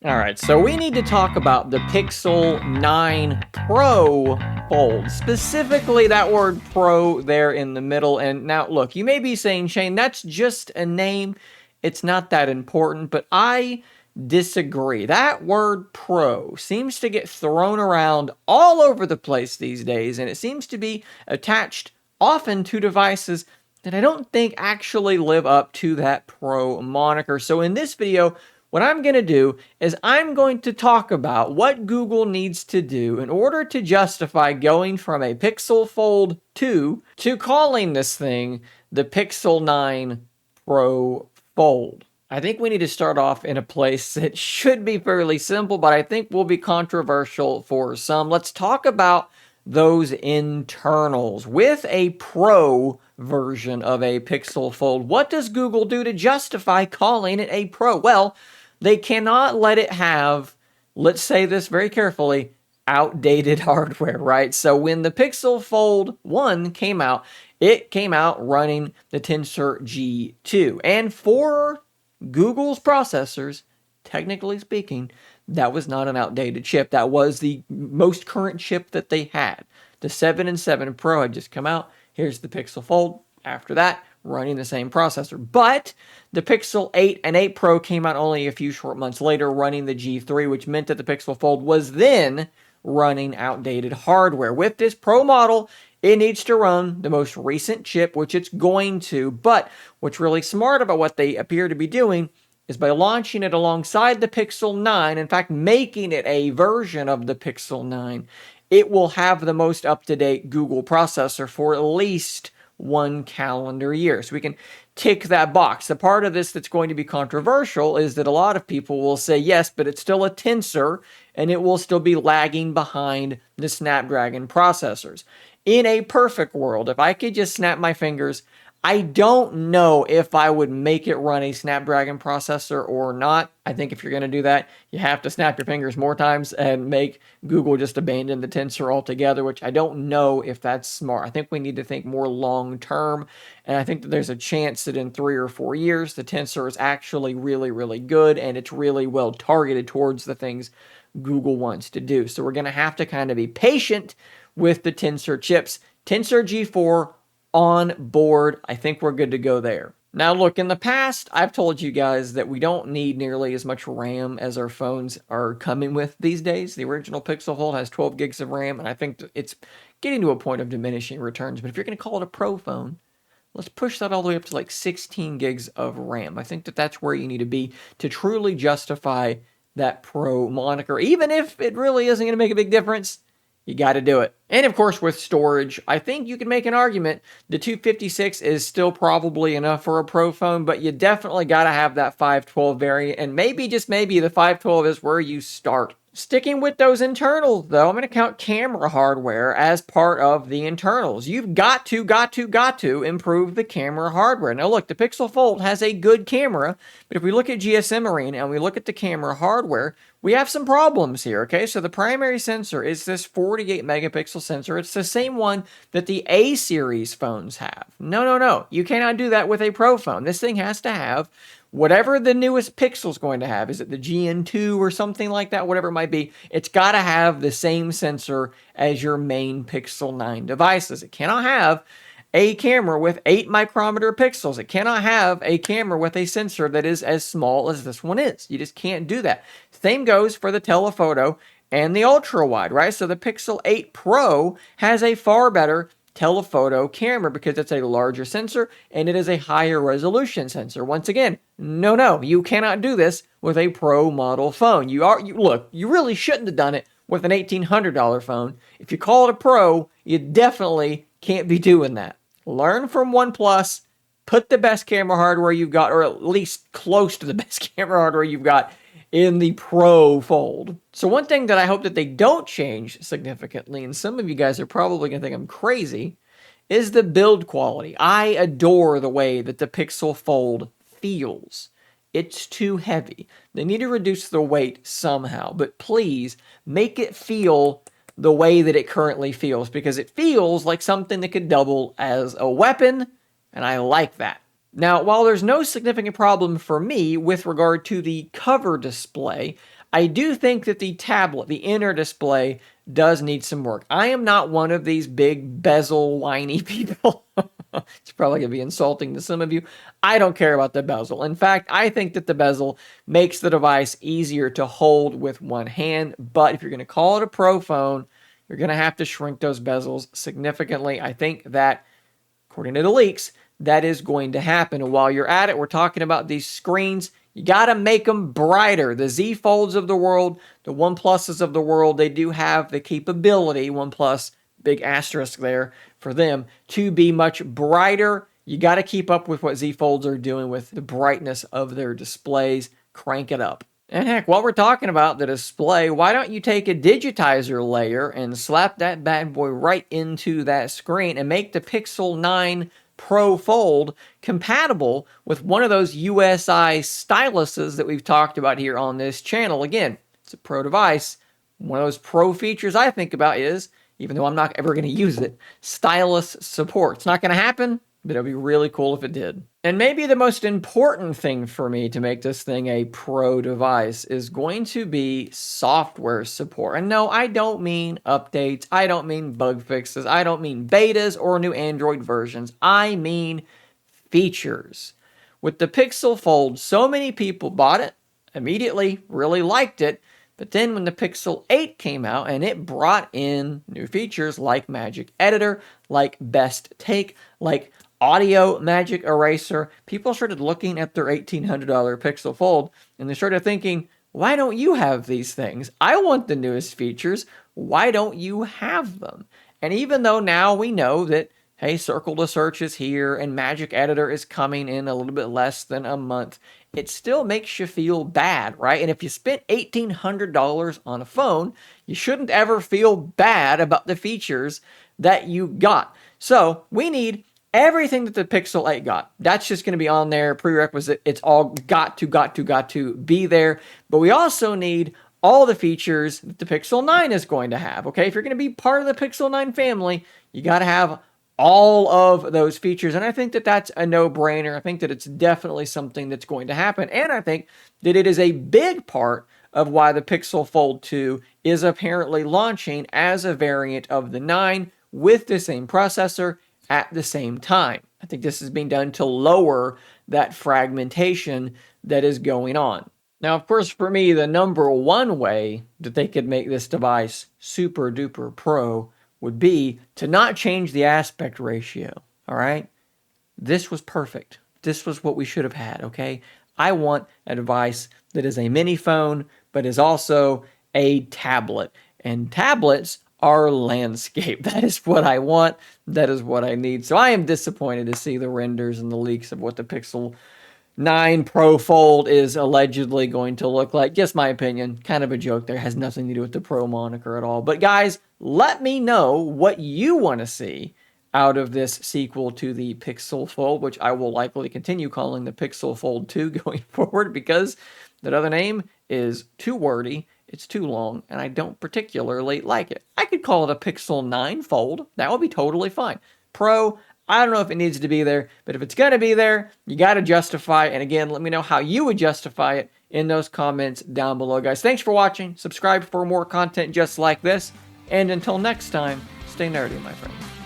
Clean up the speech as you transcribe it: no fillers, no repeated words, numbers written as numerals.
All right, so we need to talk about the Pixel 9 Pro Fold. Specifically, that word Pro there in the middle. And now, look, you may be saying, Shane, that's just a name. It's not that important, but I disagree. That word Pro seems to get thrown around all over the place these days, and it seems to be attached often to devices that I don't think actually live up to that Pro moniker. So in this video, what I'm going to do is I'm going to talk about what Google needs to do in order to justify going from a Pixel Fold 2 to calling this thing the Pixel 9 Pro Fold. I think we need to start off in a place that should be fairly simple, but I think will be controversial for some. Let's talk about those internals. With a Pro version of a Pixel Fold, what does Google do to justify calling it a Pro? Well, they cannot let it have, let's say this very carefully, outdated hardware, right? So when the Pixel Fold 1 came out, it came out running the Tensor G2. And for Google's processors, technically speaking, that was not an outdated chip. That was the most current chip that they had. The 7 and 7 Pro had just come out. Here's the Pixel Fold. After that, running the same processor. But the Pixel 8 and 8 Pro came out only a few short months later, running the G3, which meant that the Pixel Fold was then running outdated hardware. With this Pro model, it needs to run the most recent chip, which it's going to. But what's really smart about what they appear to be doing is by launching it alongside the Pixel 9, in fact, making it a version of the Pixel 9, it will have the most up-to-date Google processor for at least 1 calendar year. So we can tick that box. The part of this that's going to be controversial is that a lot of people will say, yes, but it's still a Tensor, and it will still be lagging behind the Snapdragon processors. In a perfect world, if I could just snap my fingers, I don't know if I would make it run a Snapdragon processor or not. I think if you're going to do that, you have to snap your fingers more times and make Google just abandon the Tensor altogether, which I don't know if that's smart. I think we need to think more long term, and I think that there's a chance that in 3 or 4 years, the Tensor is actually really, really good, and it's really well targeted towards the things Google wants to do. So we're going to have to kind of be patient with the Tensor chips. Tensor G4 on board. I think we're good to go there. Now, look, in the past, I've told you guys that we don't need nearly as much RAM as our phones are coming with these days. The original Pixel Fold has 12 gigs of RAM, and I think it's getting to a point of diminishing returns. But if you're going to call it a Pro phone, let's push that all the way up to like 16 gigs of RAM. I think that that's where you need to be to truly justify that Pro moniker. Even if it really isn't going to make a big difference, you got to do it. And of course, with storage, I think you can make an argument the 256 is still probably enough for a Pro phone, but you definitely got to have that 512 variant, and maybe, just maybe, the 512 is where you start. Sticking with those internals, though, I'm going to count camera hardware as part of the internals. You've got to improve the camera hardware. Now, look, the Pixel Fold has a good camera, but if we look at GSM Arena and we look at the camera hardware, we have some problems here, okay? So the primary sensor is this 48 megapixel sensor. It's the same one that the A series phones have. No. You cannot do that with a Pro phone. This thing has to have whatever the newest Pixel's going to have. Is it the GN2 or something like that? Whatever it might be. It's got to have the same sensor as your main Pixel 9 devices. It cannot have a camera with 8 micrometer pixels. It cannot have a camera with a sensor that is as small as this one is. You just can't do that. Same goes for the telephoto and the ultra wide, right? So the Pixel 8 Pro has a far better telephoto camera because it's a larger sensor and it is a higher resolution sensor. Once again, no, you cannot do this with a Pro model phone. Look, you really shouldn't have done it with an $1,800 phone. If you call it a Pro, you definitely can't be doing that. Learn from OnePlus, put the best camera hardware you've got, or at least close to the best camera hardware you've got, in the Pro Fold. So one thing that I hope that they don't change significantly, and some of you guys are probably going to think I'm crazy, is the build quality. I adore the way that the Pixel Fold feels. It's too heavy. They need to reduce the weight somehow, but please make it feel the way that it currently feels, because it feels like something that could double as a weapon, and I like that. Now, while there's no significant problem for me with regard to the cover display, I do think that the tablet, the inner display, does need some work. I am not one of these big bezel whiny people. It's probably going to be insulting to some of you. I don't care about the bezel. In fact, I think that the bezel makes the device easier to hold with one hand. But if you're going to call it a Pro phone, you're going to have to shrink those bezels significantly. I think that, according to the leaks, that is going to happen. And while you're at it, we're talking about these screens. You got to make them brighter. The Z Folds of the world, the OnePluses of the world, they do have the capability, OnePlus, big asterisk there for them, to be much brighter. You got to keep up with what Z Folds are doing with the brightness of their displays. Crank it up. And heck, while we're talking about the display, why don't you take a digitizer layer and slap that bad boy right into that screen and make the Pixel 9 Pro Fold compatible with one of those USI styluses that we've talked about here on this channel. Again, it's a Pro device. One of those Pro features I think about is, even though I'm not ever going to use it, stylus support. It's not going to happen, but it'll be really cool if it did. And maybe the most important thing for me to make this thing a Pro device is going to be software support. And no, I don't mean updates. I don't mean bug fixes. I don't mean betas or new Android versions. I mean features. With the Pixel Fold, so many people bought it, immediately really liked it, but then when the Pixel 8 came out and it brought in new features like Magic Editor, like Best Take, like Audio Magic Eraser, people started looking at their $1,800 Pixel Fold and they started thinking, why don't you have these things? I want the newest features. Why don't you have them? And even though now we know that, hey, Circle to Search is here and Magic Editor is coming in a little bit less than a month, it still makes you feel bad, right? And if you spent $1,800 on a phone, you shouldn't ever feel bad about the features that you got. So we need everything that the Pixel 8 got. That's just going to be on there, prerequisite. It's all got to be there. But we also need all the features that the Pixel 9 is going to have, okay? If you're going to be part of the Pixel 9 family, you got to have all of those features. And I think that that's a no-brainer. I think that it's definitely something that's going to happen. And I think that it is a big part of why the Pixel Fold 2 is apparently launching as a variant of the 9 with the same processor at the same time. I think this is being done to lower that fragmentation that is going on. Now, of course, for me, the number one way that they could make this device super duper pro would be to not change the aspect ratio, all right? This was perfect. This was what we should have had, okay? I want a device that is a mini phone, but is also a tablet. And tablets are landscape. That is what I want. That is what I need. So I am disappointed to see the renders and the leaks of what the Pixel 9 Pro Fold is allegedly going to look like. Just my opinion. Kind of a joke there. Has nothing to do with the Pro moniker at all. But guys, let me know what you want to see out of this sequel to the Pixel Fold, which I will likely continue calling the Pixel Fold 2 going forward because that other name is too wordy, it's too long, and I don't particularly like it. I could call it a Pixel 9 Fold. That would be totally fine. Pro, I don't know if it needs to be there, but if it's going to be there, you got to justify it. And again, let me know how you would justify it in those comments down below, guys. Thanks for watching. Subscribe for more content just like this. And until next time, stay nerdy, my friends.